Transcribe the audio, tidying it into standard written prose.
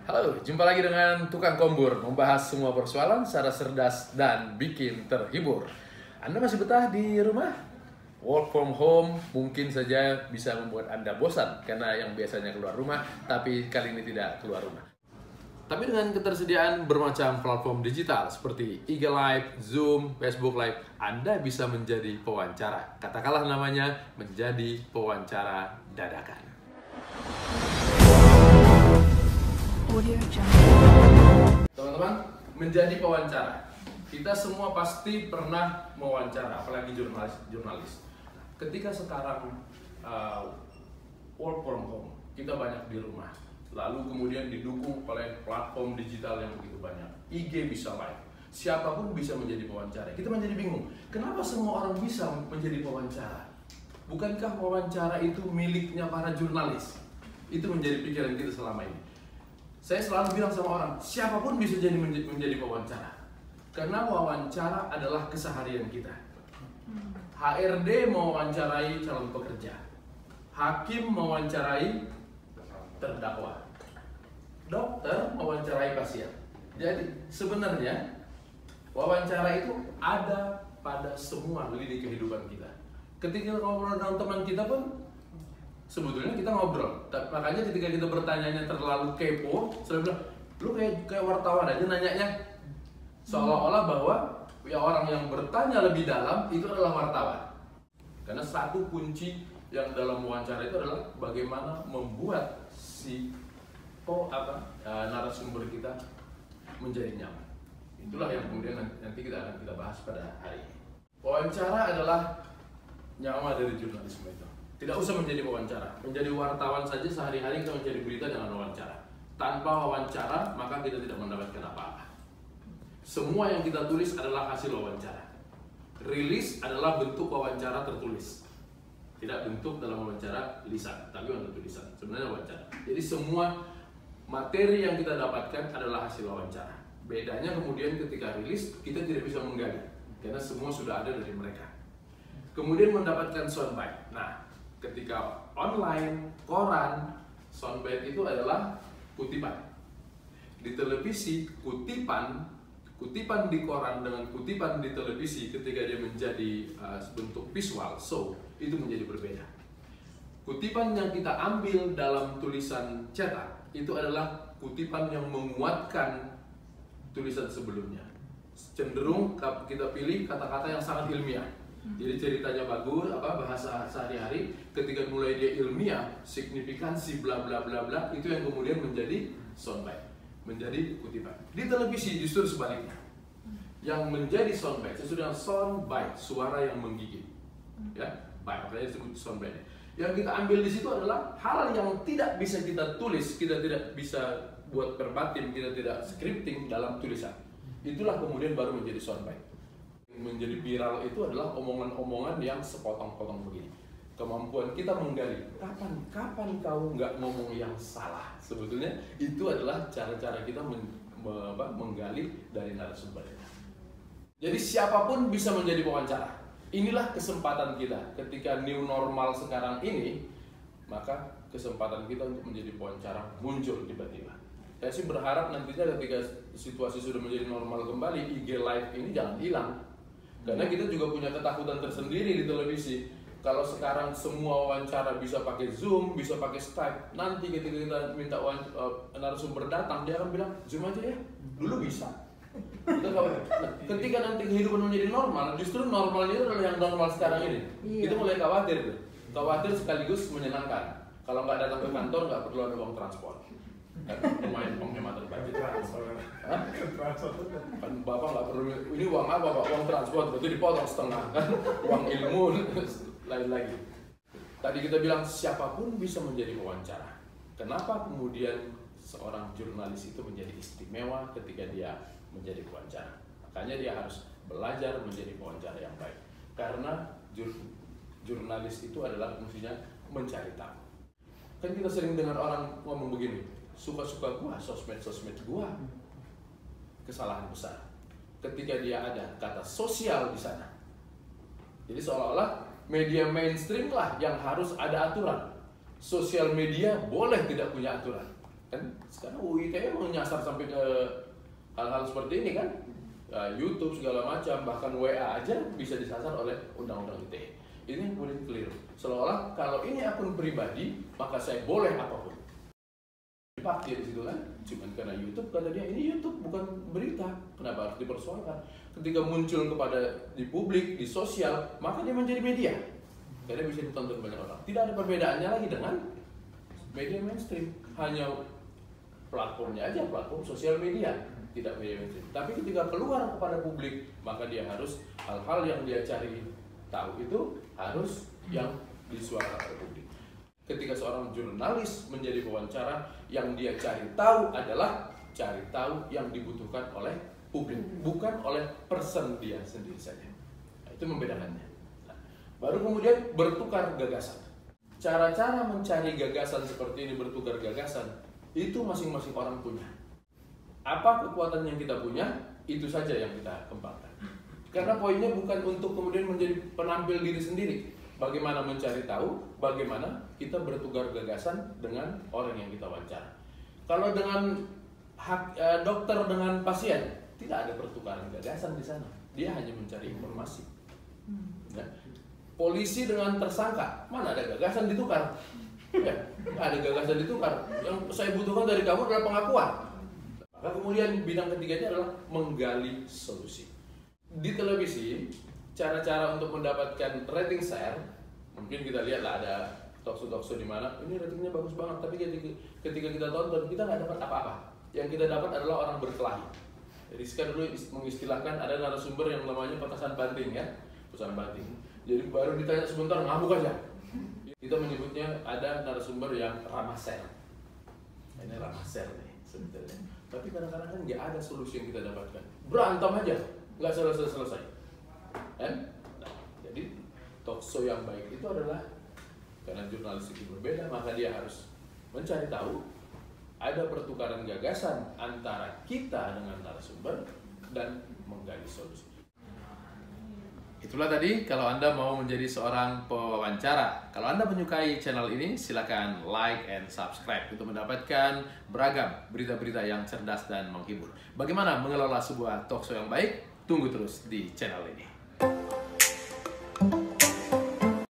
Halo, jumpa lagi dengan Tukang Kombur, membahas semua persoalan secara cerdas dan bikin terhibur. Anda masih betah di rumah? Work from home mungkin saja bisa membuat Anda bosan karena yang biasanya keluar rumah, tapi kali ini tidak keluar rumah. Tapi dengan ketersediaan bermacam platform digital seperti IG Live, Zoom, Facebook Live, Anda bisa menjadi pewawancara. Katakanlah namanya menjadi pewawancara dadakan. Teman-teman, menjadi pewawancara. Kita semua pasti pernah mewawancara, apalagi jurnalis. Ketika sekarang work from home, kita banyak di rumah. Lalu kemudian didukung oleh platform digital yang begitu banyak. IG bisa live, siapapun bisa menjadi pewawancara. Kita menjadi bingung, kenapa semua orang bisa menjadi pewawancara? Bukankah wawancara itu miliknya para jurnalis? Itu menjadi pikiran kita selama ini. Saya selalu bilang sama orang, siapapun bisa jadi menjadi pewawancara. Karena wawancara adalah keseharian kita. HRD mewawancarai calon pekerja, hakim mewawancarai terdakwa, dokter mewawancarai pasien. Jadi sebenarnya wawancara itu ada pada semua lini kehidupan kita. Ketika ngobrol dengan teman kita pun sebetulnya kita ngobrol. Makanya ketika kita bertanya terlalu kepo, selalu bilang, lu kayak wartawan aja nanyanya. Seolah-olah bahwa ya orang yang bertanya lebih dalam itu adalah wartawan. Karena satu kunci yang dalam wawancara itu adalah bagaimana membuat si narasumber kita menjadi nyaman. Itulah yang kemudian nanti kita akan bahas pada hari ini. Wawancara adalah nyawa dari jurnalisme itu. Tidak usah menjadi wawancara, menjadi wartawan saja sehari-hari kita mencari berita dengan wawancara. Tanpa wawancara, maka kita tidak mendapatkan apa-apa. Semua yang kita tulis adalah hasil wawancara. Rilis adalah bentuk wawancara tertulis. Tidak bentuk dalam wawancara lisan, tapi bentuk tulisan. Sebenarnya wawancara. Jadi semua materi yang kita dapatkan adalah hasil wawancara. Bedanya kemudian ketika rilis, kita tidak bisa menggali. Karena semua sudah ada dari mereka. Kemudian mendapatkan soundbite. Nah, ketika online, koran, soundbite itu adalah kutipan. Di televisi, kutipan di koran dengan kutipan di televisi ketika dia menjadi bentuk visual, so itu menjadi berbeda. Kutipan yang kita ambil dalam tulisan cetak itu adalah kutipan yang menguatkan tulisan sebelumnya. Cenderung kita pilih kata-kata yang sangat ilmiah. Jadi ceritanya bagus, bahasa sehari-hari. Ketika mulai dia ilmiah, signifikansi bla bla bla bla, itu yang kemudian menjadi soundbite, menjadi kutipan. Di televisi justru sebaliknya, yang menjadi soundbite sesuai dengan soundbite, suara yang menggigit, ya, makanya disebut soundbite. Yang kita ambil di situ adalah hal yang tidak bisa kita tulis, kita tidak bisa buat verbatim, kita tidak scripting dalam tulisan. Itulah kemudian baru menjadi soundbite. Menjadi viral itu adalah omongan-omongan yang sepotong-potong begini. Kemampuan kita menggali, kapan kau nggak ngomong yang salah. Sebetulnya itu adalah cara-cara kita menggali dari narasumbernya. Jadi siapapun bisa menjadi pewawancara. Inilah kesempatan kita ketika new normal sekarang ini, maka kesempatan kita untuk menjadi pewawancara muncul tiba-tiba. Saya sih berharap nantinya ketika situasi sudah menjadi normal kembali, IG Live ini jangan hilang. Karena kita juga punya ketakutan tersendiri di televisi. Kalau sekarang semua wawancara bisa pakai Zoom, bisa pakai Skype, nanti ketika kita minta narasumber datang, dia akan bilang, Zoom aja ya, dulu bisa. Ketika nanti kehidupan menjadi normal, justru normalnya itu adalah yang normal sekarang ini. Kita mulai khawatir tuh. Khawatir sekaligus menyenangkan. Kalau nggak datang ke kantor, nggak perlu ada uang transport. Lumayan penghematan budget. Kan bapak nggak perlu, ini uang apa pak? Uang transport, berarti dipotong setengah kan? Uang ilmu, lain lagi. Tadi kita bilang siapapun bisa menjadi pewawancara. Kenapa kemudian seorang jurnalis itu menjadi istimewa ketika dia menjadi pewawancara? Makanya dia harus belajar menjadi pewawancara yang baik. Karena jurnalis itu adalah fungsinya mencari tahu. Kan kita sering dengar orang ngomong begini, suka-suka gua, sosmed gua. Kesalahan besar. Ketika dia ada kata sosial di sana. Jadi seolah-olah media mainstream lah yang harus ada aturan. Sosial media boleh tidak punya aturan. Kan sekarang UU ITE mau nyasar sampai ke hal-hal seperti ini kan, YouTube segala macam, bahkan WA aja bisa disasar oleh undang-undang ITE. Ini yang kemudian keliru. Seolah kalau ini akun pribadi, maka saya boleh apapun. Dipakai di situ kan, cuman karena YouTube kata dia ini YouTube bukan berita, kenapa harus dipersoalkan? Ketika muncul kepada di publik, di sosial, maka dia menjadi media, karena bisa ditonton banyak orang. Tidak ada perbedaannya lagi dengan media mainstream, hanya platformnya aja, platform sosial media, tidak media mainstream. Tapi ketika keluar kepada publik, maka dia harus hal-hal yang dia cari tahu itu harus yang disuarakan oleh publik. Ketika seorang jurnalis menjadi wawancara, yang dia cari tahu adalah cari tahu yang dibutuhkan oleh publik, bukan oleh person dia sendiri saja. Nah, itu membedakannya. Nah, baru kemudian bertukar gagasan. Cara-cara mencari gagasan seperti ini, bertukar gagasan, itu masing-masing orang punya. Apa kekuatan yang kita punya, itu saja yang kita kembangkan. Karena poinnya bukan untuk kemudian menjadi penampil diri sendiri. Bagaimana mencari tahu, bagaimana kita bertukar gagasan dengan orang yang kita wawancara. Kalau dengan dokter dengan pasien, tidak ada pertukaran gagasan di sana. Dia hanya mencari informasi. Ya. Polisi dengan tersangka, mana ada gagasan ditukar? Ya, nggak ada gagasan ditukar. Yang saya butuhkan dari kamu adalah pengakuan. Maka kemudian bidang ketiganya adalah menggali solusi. Di televisi, cara-cara untuk mendapatkan rating share, mungkin kita lihat lah ada talkshow di mana ini ratingnya bagus banget, tapi ketika kita tonton kita nggak dapat apa-apa. Yang kita dapat adalah orang berkelahi. Rizka dulu mengistilahkan ada narasumber yang namanya petasan banting ya, petasan banting. Jadi baru ditanya sebentar ngamuk aja. Kita menyebutnya ada narasumber yang ramah share. Ini ramah share nih sebetulnya. Tapi kadang-kadang kan nggak ada solusi yang kita dapatkan. Berantem aja, nggak selesai. Kan? Nah, jadi talkshow yang baik itu adalah karena jurnalis itu berbeda, maka dia harus mencari tahu, ada pertukaran gagasan antara kita dengan narasumber dan menggali solusi. Itulah tadi, kalau Anda mau menjadi seorang pewawancara. Kalau Anda menyukai channel ini, silakan like and subscribe untuk mendapatkan beragam berita-berita yang cerdas dan menghibur. Bagaimana mengelola sebuah talkshow yang baik? Tunggu terus di channel ini.